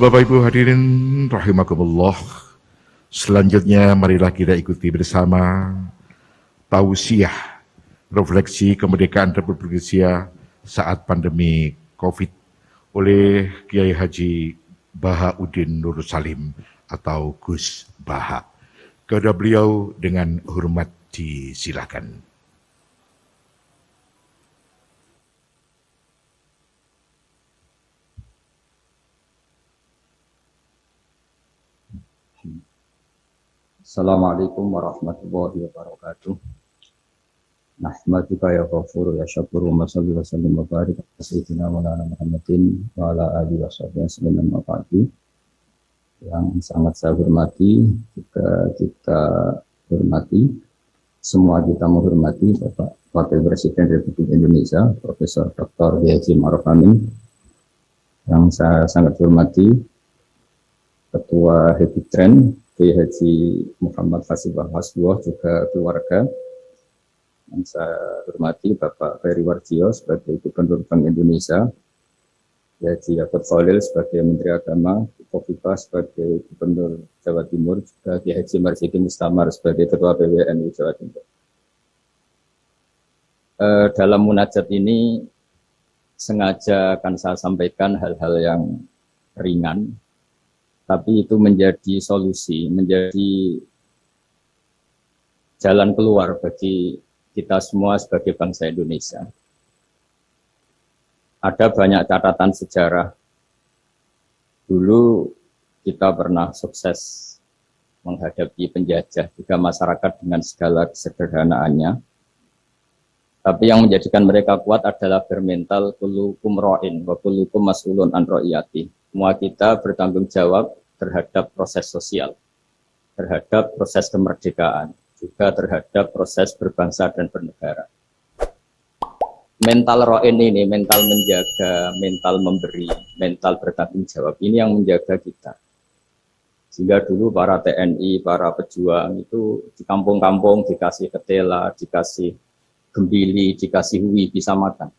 Bapak Ibu hadirin rahimakumullah. Selanjutnya marilah kita ikuti bersama tausiah refleksi kemerdekaan Republik Indonesia saat pandemi Covid oleh Kiai Haji Bahauddin Nur Salim atau Gus Baha. Kepada beliau dengan hormat disilakan. Assalamualaikum warahmatullahi wabarakatuh. Nahmaduka ya ghafuru ya syakuru wa salli wa sallim wa barik ala sayyidina Maulana Muhammadin wa ala alihi wa sahbihi wasallam wa ba'du. Yang sangat saya hormati, juga kita hormati, semua kita menghormati Bapak Wakil Presiden Republik Indonesia, Profesor Dr. Haji Ma'ruf Amin. Yang saya sangat hormati, Ketua Happy Trend Kiai Haji Muhammad Fasibah Hasbuah, juga keluarga. Yang saya hormati Bapak Ferry Warjio sebagai Gubernur Bank Indonesia, Haji Yaakob Khalil sebagai Menteri Agama, Khofifah sebagai Gubernur Jawa Timur, juga Kiai Haji Marsudi Mustamar sebagai Ketua PWNU Jawa Timur. Dalam munajat ini sengaja akan saya sampaikan hal-hal yang ringan, tapi itu menjadi solusi, menjadi jalan keluar bagi kita semua sebagai bangsa Indonesia. Ada banyak catatan sejarah. Dulu kita pernah sukses menghadapi penjajah, juga masyarakat dengan segala kesederhanaannya. Tapi yang menjadikan mereka kuat adalah bermental kullukum ra'in wa kullukum mas'ulun an ra'iyati. Semua kita bertanggung jawab terhadap proses sosial, terhadap proses kemerdekaan, juga terhadap proses berbangsa dan bernegara. Mental ro'in ini, mental menjaga, mental memberi, mental bertanggung jawab, ini yang menjaga kita. Sehingga dulu para TNI, para pejuang itu di kampung-kampung dikasih ketela, dikasih gembili, dikasih hui, bisa makan.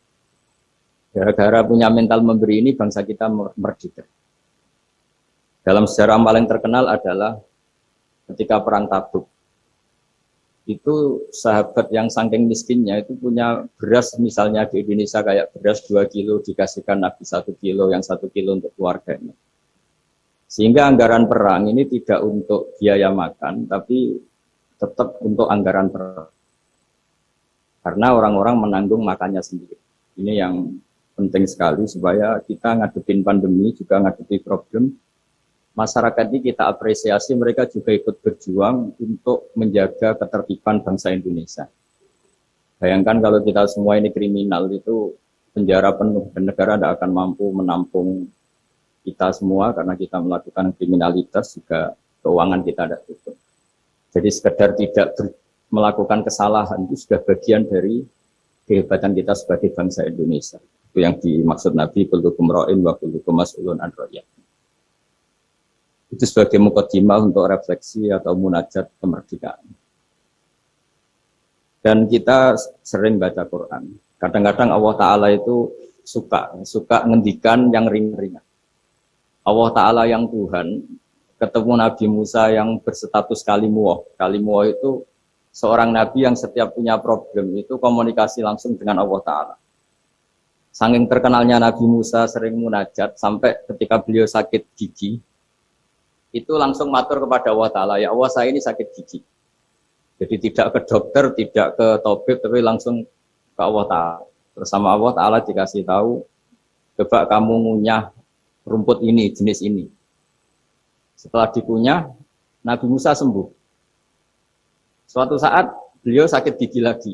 Gara-gara punya mental memberi ini, bangsa kita merdeka. Dalam sejarah paling terkenal adalah ketika Perang Tabuk. Itu sahabat yang saking miskinnya itu punya beras, misalnya di Indonesia kayak beras 2 kilo dikasihkan Nabi 1 kilo, yang 1 kilo untuk keluarganya. Sehingga anggaran perang ini tidak untuk biaya makan, tapi tetap untuk anggaran perang. Karena orang-orang menanggung makannya sendiri. Ini yang penting sekali supaya kita ngadepin pandemi, juga ngadepi problem. Masyarakat ini kita apresiasi, mereka juga ikut berjuang untuk menjaga ketertiban bangsa Indonesia. Bayangkan kalau kita semua ini kriminal, itu penjara penuh dan negara tidak akan mampu menampung kita semua karena kita melakukan kriminalitas, juga keuangan kita tidak cukup. Jadi sekedar tidak melakukan kesalahan itu sudah bagian dari kehebatan kita sebagai bangsa Indonesia. Itu yang dimaksud Nabi, kullukum ra'in wa kullukum mas'ulun an ra'iyati. Itu sebagai mukadimah untuk refleksi atau munajat kemerdekaan. Dan kita sering baca Quran. Kadang-kadang Allah Ta'ala itu suka ngendikan yang ringan-ringan. Allah Ta'ala yang Tuhan ketemu Nabi Musa yang berstatus kalimuwah. Kalimuwah itu seorang Nabi yang setiap punya problem itu komunikasi langsung dengan Allah Ta'ala. Saking terkenalnya Nabi Musa sering munajat sampai ketika beliau sakit gigi, itu langsung matur kepada Allah Ta'ala, ya Allah saya ini sakit gigi. Jadi tidak ke dokter, tidak ke tabib, tapi langsung ke Allah Ta'ala. Bersama Allah Ta'ala dikasih tahu, coba kamu ngunyah rumput ini, jenis ini. Setelah dikunyah, Nabi Musa sembuh. Suatu saat beliau sakit gigi lagi.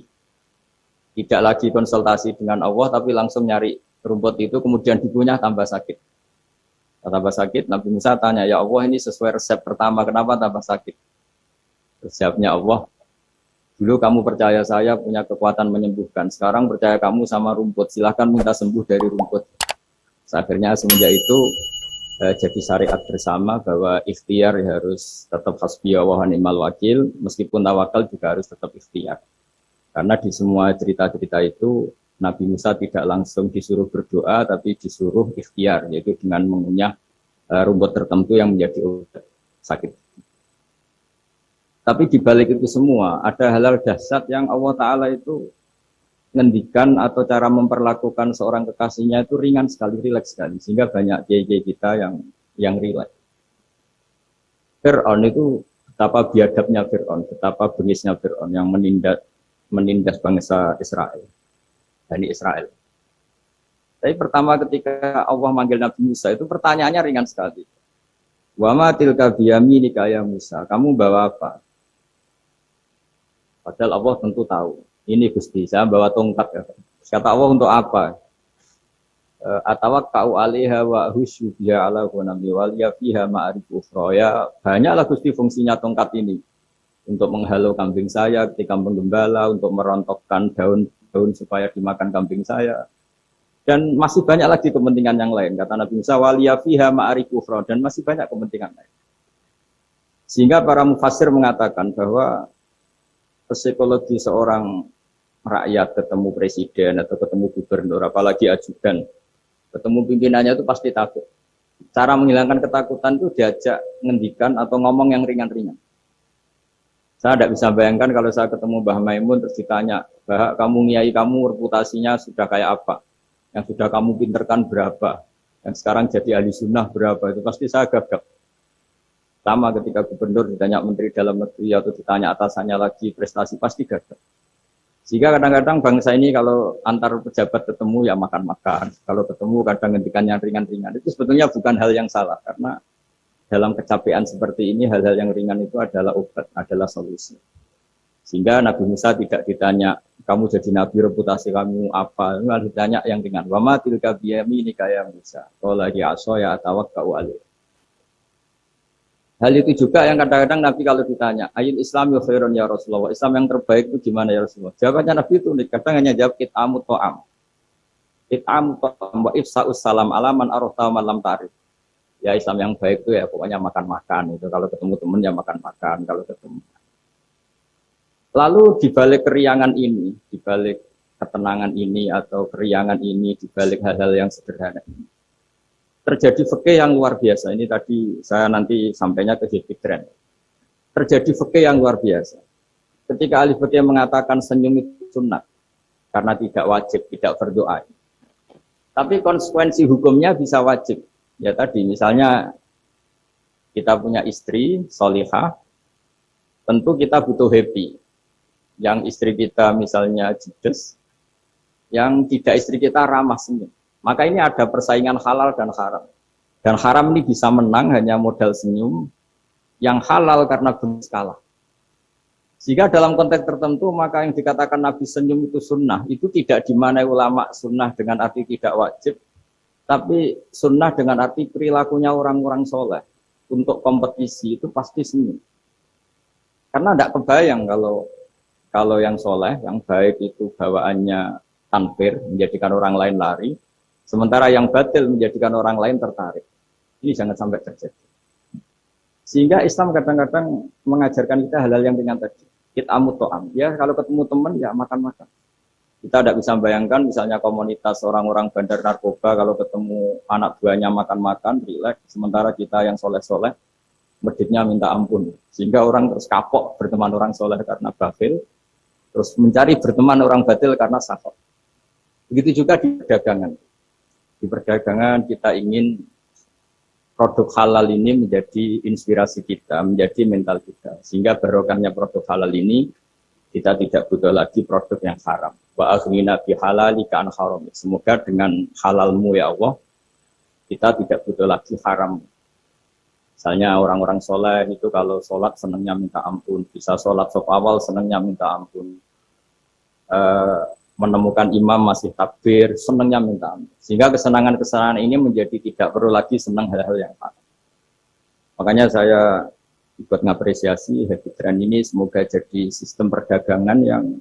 Tidak lagi konsultasi dengan Allah, tapi langsung nyari rumput itu, kemudian dikunyah tambah sakit. Tambah sakit, Nabi Musa tanya, ya Allah ini sesuai resep pertama, kenapa tambah sakit? Resepnya Allah, dulu kamu percaya saya punya kekuatan menyembuhkan, sekarang percaya kamu sama rumput, silahkan minta sembuh dari rumput. Akhirnya semenjak itu jadi syariat bersama bahwa ikhtiar harus tetap hasbiyallah wa ni'mal wakil, meskipun tawakal juga harus tetap ikhtiar. Karena di semua cerita-cerita itu Nabi Musa tidak langsung disuruh berdoa, tapi disuruh ikhtiar, yaitu dengan mengunyah rumput tertentu yang menjadi obat sakit. Tapi di balik itu semua ada hal-hal dahsyat yang Allah Ta'ala itu ngendikan atau cara memperlakukan seorang kekasihnya itu ringan sekali, rileks sekali, sehingga banyak kiai-kiai kita yang rileks. Fir'aun itu betapa biadabnya Fir'aun, betapa bengisnya Fir'aun yang menindas bangsa Israel, Bani Israel. Tapi pertama ketika Allah manggil Nabi Musa itu pertanyaannya ringan sekali. Wa ma tilka biyaminika ya Musa, kamu bawa apa? Padahal Allah tentu tahu. Ini Gusti, saya bawa tongkat. Ya. Kata Allah untuk apa? Atawakka'u 'alaiha wa husyu biha 'ala ghanami wal yafiha ma'arif ukhra. Ya, banyaklah Gusti fungsinya tongkat ini. Untuk menghalau kambing saya ketika menggembala, untuk merontokkan daun-daun supaya dimakan kambing saya. Dan masih banyak lagi kepentingan yang lain. Kata Nabi Musa, wal yafiha ma'arif ukhra, dan masih banyak kepentingan lain. Sehingga para mufassir mengatakan bahwa psikologi seorang rakyat ketemu presiden atau ketemu gubernur, apalagi ajudan, ketemu pimpinannya itu pasti takut. Cara menghilangkan ketakutan itu diajak ngendikan atau ngomong yang ringan-ringan. Saya tidak bisa bayangkan kalau saya ketemu Mbah Maimun terus ditanya, Mbah, kamu nyai kamu reputasinya sudah kayak apa? Yang sudah kamu pinterkan berapa? Yang sekarang jadi ahli sunnah berapa? Itu pasti saya gagap. Sama ketika gubernur ditanya menteri dalam negeri atau ditanya atasannya lagi prestasi, pasti gagap. Sehingga kadang-kadang bangsa ini kalau antar pejabat ketemu ya makan-makan. Kalau ketemu kadang ngendikan yang ringan-ringan. Itu sebetulnya bukan hal yang salah. Karena dalam kecapean seperti ini hal-hal yang ringan itu adalah obat, adalah solusi. Sehingga Nabi Musa tidak ditanya, kamu jadi nabi reputasi kamu apa? Malah ditanya yang ringan. Wa ma tilka biyaminika ya Musa. Qala ya asaya atawakka'u 'alaiha. Hal itu juga yang kadang-kadang Nabi kalau ditanya, ayil Islami khairun ya Rasulullah, Islam yang terbaik itu gimana ya Rasulullah? Jawabannya Nabi itu unik, kadang hanya jawab it'amu to'am. It'amu to'am wa ifsa'us salam alaman arota malam tarif. Ya Islam yang baik itu ya pokoknya makan-makan. Itu kalau ketemu teman ya makan-makan kalau ketemu. Lalu di balik keriangan ini, di balik ketenangan ini atau keriangan ini, di balik hal-hal yang sederhana ini, terjadi fikih yang luar biasa. Ini tadi saya nanti sampainya ke Jepitren. Terjadi fikih yang luar biasa. Ketika ahli fikih mengatakan senyum itu sunnah, karena tidak wajib, tidak berdoa. Tapi konsekuensi hukumnya bisa wajib. Ya tadi, misalnya kita punya istri, solihah, tentu kita butuh happy. Yang istri kita misalnya judes, yang tidak istri kita ramah senyum. Maka ini ada persaingan halal dan haram. Dan haram ini bisa menang hanya modal senyum. Yang halal karena benis kalah. Sehingga dalam konteks tertentu maka yang dikatakan Nabi senyum itu sunnah. Itu tidak dimanai ulama sunnah dengan arti tidak wajib. Tapi sunnah dengan arti perilakunya orang-orang soleh. Untuk kompetisi itu pasti senyum. Karena tidak kebayang kalau yang soleh, yang baik itu bawaannya tanfir, menjadikan orang lain lari. Sementara yang batil menjadikan orang lain tertarik. Ini jangan sampai terjadi. Sehingga Islam kadang-kadang mengajarkan kita hal-hal yang ringan tadi. Kit'amu to'am. Ya kalau ketemu teman ya makan-makan. Kita tidak bisa bayangkan misalnya komunitas orang-orang bandar narkoba kalau ketemu anak buahnya makan-makan, rileks. Sementara kita yang soleh-soleh, meditnya minta ampun. Sehingga orang terus kapok berteman orang soleh karena batil. Terus mencari berteman orang batil karena sakot. Begitu juga di perdagangan. Di perdagangan kita ingin produk halal ini menjadi inspirasi kita, menjadi mental kita. Sehingga barokahnya produk halal ini, kita tidak butuh lagi produk yang haram. Wa aghnina bi halalika an haram. Semoga dengan halalmu ya Allah, kita tidak butuh lagi haram. Misalnya orang-orang soleh itu kalau sholat senangnya minta ampun. Bisa sholat sop awal senangnya minta ampun. Menemukan imam masih takbir, senangnya minta ampun. Sehingga kesenangan-kesenangan ini menjadi tidak perlu lagi senang hal-hal yang haram. Makanya saya ikut mengapresiasi Happy Trend ini semoga jadi sistem perdagangan yang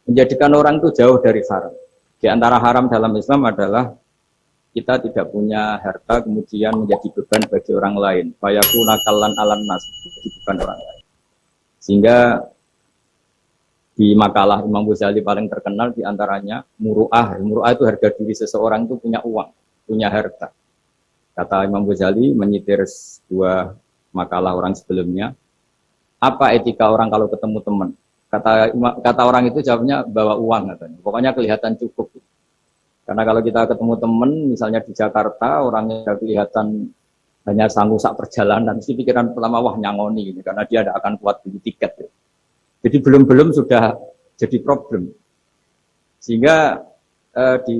menjadikan orang itu jauh dari haram. Di antara haram dalam Islam adalah kita tidak punya harta kemudian menjadi beban bagi orang lain. Fayakuna kallan alan nas, menjadi beban orang lain. Sehingga di makalah Imam Ghazali paling terkenal diantaranya muru'ah. Muru'ah itu harga diri seseorang itu punya uang, punya harta. Kata Imam Ghazali menyitir sebuah makalah orang sebelumnya, apa etika orang kalau ketemu teman? Kata orang itu jawabnya bawa uang katanya. Pokoknya kelihatan cukup. Karena kalau kita ketemu teman, misalnya di Jakarta, orangnya kelihatan hanya sanggup sak perjalanan, mesti pikiran pertama wah nyangoni gitu, karena dia tidak akan kuat beli tiket. Gitu. Jadi belum sudah jadi problem. Sehingga di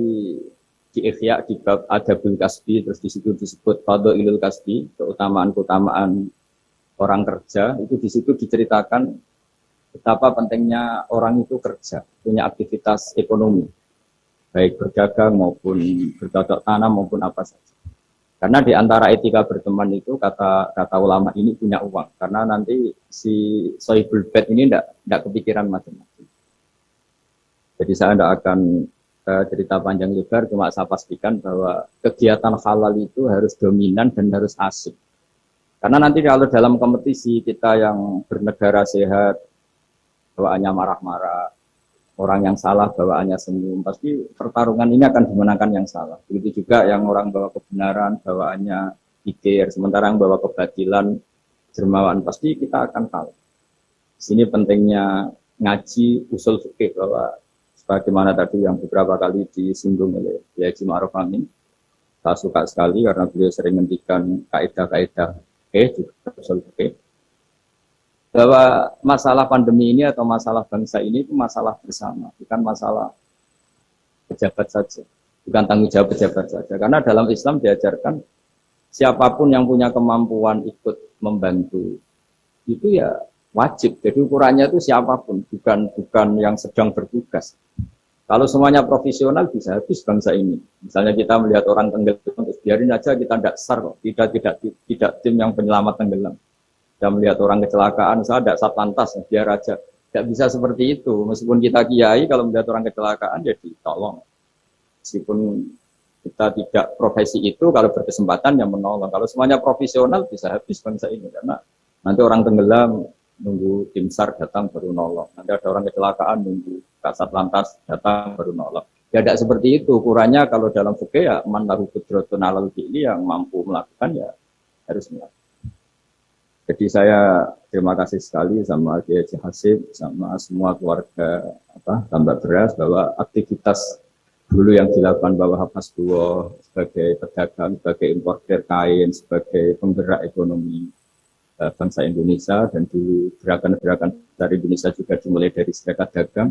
Ikhya di bab Adabul Kasbi, terus di situ disebut Fadhailul Kasbi, keutamaan-keutamaan orang kerja, itu di situ diceritakan betapa pentingnya orang itu kerja, punya aktivitas ekonomi, baik berdagang maupun bercocok tanam maupun apa saja. Karena di antara etika berteman itu kata ulama ini punya uang, karena nanti si sohibul bed ini tidak kepikiran macam-macam. Jadi saya tidak akan cerita panjang lebar, cuma saya pastikan bahwa kegiatan halal itu harus dominan dan harus asik. Karena nanti kalau dalam kompetisi kita yang bernegara sehat, bawaannya marah-marah, orang yang salah bawaannya senyum, pasti pertarungan ini akan dimenangkan yang salah. Begitu juga yang orang bawa kebenaran, bawaannya pikir, sementara yang bawa kebatilan, dermawan, pasti kita akan kalah. Di sini pentingnya ngaji usul fikih, bahwa sebagaimana tadi yang beberapa kali disinggung oleh Haji Ma'ruf Amin, saya suka sekali karena beliau sering menghentikan kaidah-kaidah juga usul fikih, bahwa masalah pandemi ini atau masalah bangsa ini itu masalah bersama, bukan masalah pejabat saja, bukan tanggung jawab pejabat saja. Karena dalam Islam diajarkan siapapun yang punya kemampuan ikut membantu itu ya wajib. Jadi ukurannya itu siapapun, bukan yang sedang bertugas. Kalau semuanya profesional bisa habis bangsa ini. Misalnya kita melihat orang tenggelam, terus biarin aja kita tidak SAR kok, tidak tim yang penyelamat tenggelam. Kita melihat orang kecelakaan, saya tidak satlantas, biar aja. Tidak bisa seperti itu. Meskipun kita kiai, kalau melihat orang kecelakaan, ya ditolong. Meskipun kita tidak profesi itu, kalau berkesempatan ya menolong. Kalau semuanya profesional, bisa habis bangsa ini. Karena nanti orang tenggelam, nunggu tim SAR datang baru nolong. Nanti ada orang kecelakaan, nunggu kasat lantas datang baru nolong. Ya tidak seperti itu. Ukurannya kalau dalam fikih ya, man lahu qudratun alal fi'li, yang mampu melakukan ya harus melakukan. Jadi saya terima kasih sekali sama Kiai Haji Hasib, sama semua keluarga Tambak Beras, bahwa aktivitas dulu yang dilakukan Bapak Hafaz Duo sebagai pedagang, sebagai importer kain, sebagai penggerak ekonomi bangsa Indonesia, dan dulu gerakan-gerakan dari Indonesia juga dimulai dari serikat dagang.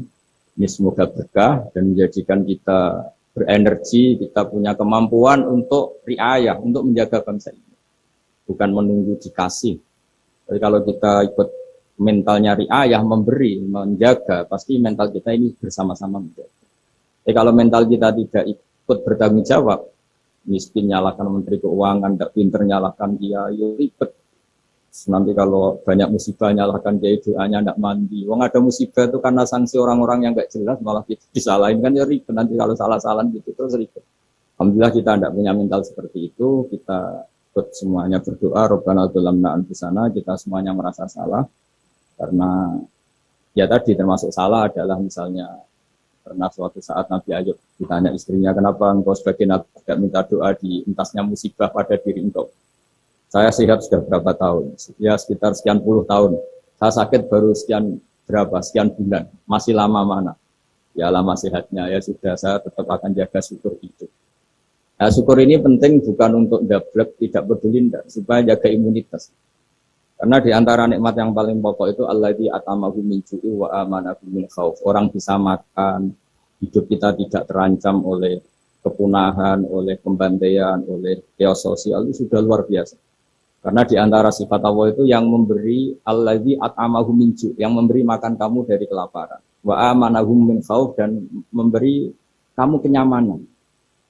Ini semoga berkah dan menjadikan kita berenergi, kita punya kemampuan untuk riayah, untuk menjaga bangsa ini. Bukan menunggu dikasih. Jadi kalau kita ikut mentalnya riayah, memberi, menjaga, pasti mental kita ini bersama-sama menjaga. Tapi kalau mental kita tidak ikut bertanggung jawab, miskin nyalakan Menteri Keuangan, tidak pinter nyalakan dia, ya ribet. Nanti kalau banyak musibah nyalakan dia, doanya tidak mandi. Wong ada musibah itu karena sanksi orang-orang yang nggak jelas, malah kita disalahin kan ya ribet. Nanti kalau salah-salah gitu terus ribet. Alhamdulillah kita tidak punya mental seperti itu. Kita semuanya berdoa, Rabbana dzalamna anfusana, kita semuanya merasa salah. Karena ya tadi termasuk salah adalah misalnya pernah suatu saat Nabi Ayub ditanya istrinya, kenapa engkau sebagai Nabi tidak minta doa di entasnya musibah pada diri engkau? Saya sehat sudah berapa tahun? Ya sekitar sekian puluh tahun. Saya sakit baru sekian bulan. Masih lama mana? Ya lama sehatnya, ya sudah, saya tetap akan jaga syukur itu. Nah, syukur ini penting bukan untuk dablek, tidak peduli, supaya jaga imunitas. Karena di antara nikmat yang paling pokok itu alladzi atamahu min ju'i wa amanahu min khauf. Orang bisa makan, hidup kita tidak terancam oleh kepunahan, oleh pembantaian, oleh chaos sosial, itu sudah luar biasa. Karena di antara sifat Allah itu yang memberi alladzi atamahu min ju', yang memberi makan kamu dari kelaparan. Wa amanahu min khauf, dan memberi kamu kenyamanan.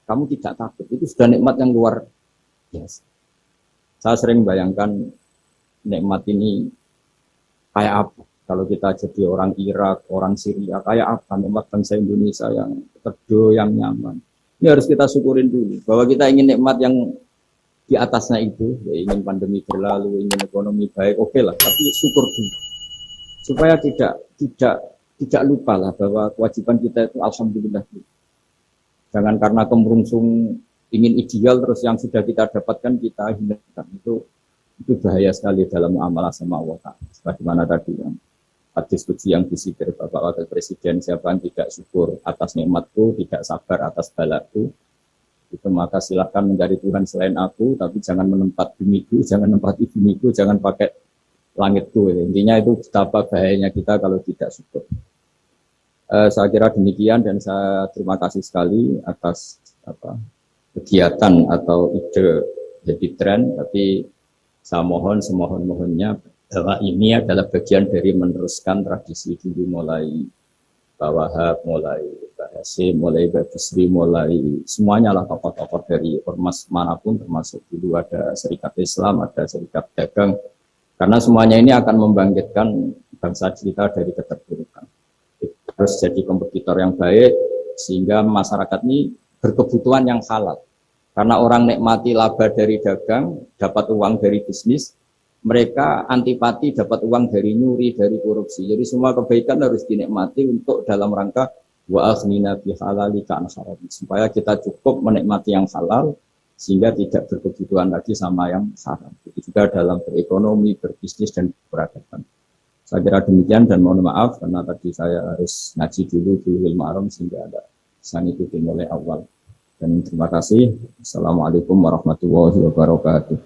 Kamu tidak takut, itu sudah nikmat yang luar biasa. Saya sering bayangkan nikmat ini kayak apa. Kalau kita jadi orang Irak, orang Syria, kayak apa nikmat bangsa Indonesia yang teduh, yang nyaman. Ini harus kita syukurin dulu, bahwa kita ingin nikmat yang di atasnya itu, ya ingin pandemi berlalu, ingin ekonomi baik, oke lah, tapi syukur dulu. Supaya tidak lupa lah bahwa kewajiban kita itu alhamdulillah. Jangan karena kemerungsung ingin ideal terus yang sudah kita dapatkan kita hindarkan. Itu bahaya sekali dalam muamalah sama Allah Ta'ala. Sebagaimana tadi yang diskusi yang disitir Bapak Wakil Presiden, siapa yang tidak syukur atas nikmatku, tidak sabar atas balaku, itu maka silahkan mencari Tuhan selain aku, tapi jangan menempat bumiku, jangan menempati bumiku, jangan pakai langitku. Intinya itu betapa bahayanya kita kalau tidak syukur. Saya kira demikian dan saya terima kasih sekali atas kegiatan atau ide jadi tren, tapi saya mohon semohon-mohonnya bahwa ini adalah bagian dari meneruskan tradisi dulu mulai Pak Wahab, mulai Pak Hasim, mulai Pak Bisri, mulai semuanya lah tokoh-tokoh dari ormas manapun, termasuk dulu ada Serikat Islam, ada Serikat Dagang, karena semuanya ini akan membangkitkan bangsa kita dari keterpurukan. Terus jadi kompetitor yang baik sehingga masyarakat ini berkebutuhan yang halal. Karena orang nikmati laba dari dagang, dapat uang dari bisnis, mereka antipati dapat uang dari nyuri, dari korupsi. Jadi semua kebaikan harus dinikmati untuk dalam rangka wa aghnina bi halalika an haram. Supaya kita cukup menikmati yang halal sehingga tidak berkebutuhan lagi sama yang haram. Jadi juga dalam berekonomi, berbisnis dan berperadaban. Saya kira demikian dan mohon maaf karena tadi saya harus ngaji dulu Bulughul Maram sehingga ada bisa ngikutin mulai awal. Dan terima kasih. Assalamualaikum warahmatullahi wabarakatuh.